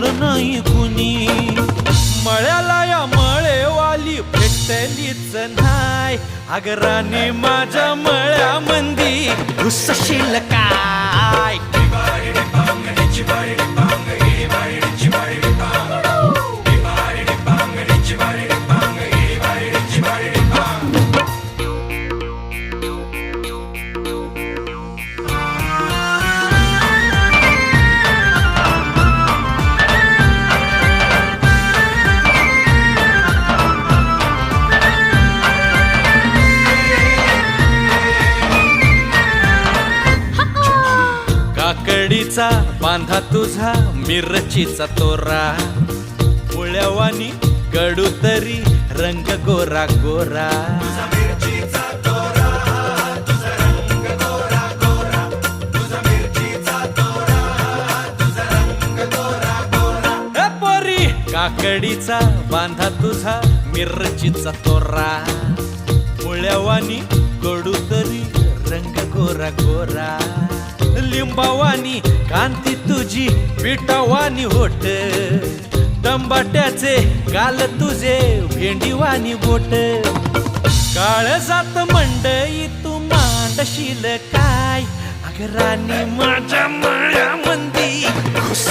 पाहिलं नाही कुणी. मळ्याला या मळेवाली भेटलीच नाय. अगं राणी माझ्या मळ्यामंदी घुसशील काय. काकडीचा बांधा तुझा मिरचीचा तोरा. पोळ्यावानी कडू तरी रंग गोरा गोरा. पोरी काकडीचा बांधा तुझा मिरचीचा तोरा. पोळ्यावानी कडू तरी रंग गोरा गोरा. लिंबावानी कांती तुझी पिठावानी होट. टंबाट्याचे गाल तुझे भेंडीवानी बोट. काळजात मंडई तू मांडशील काय. अगं राणी माझ्या मळ्यामंदी घुस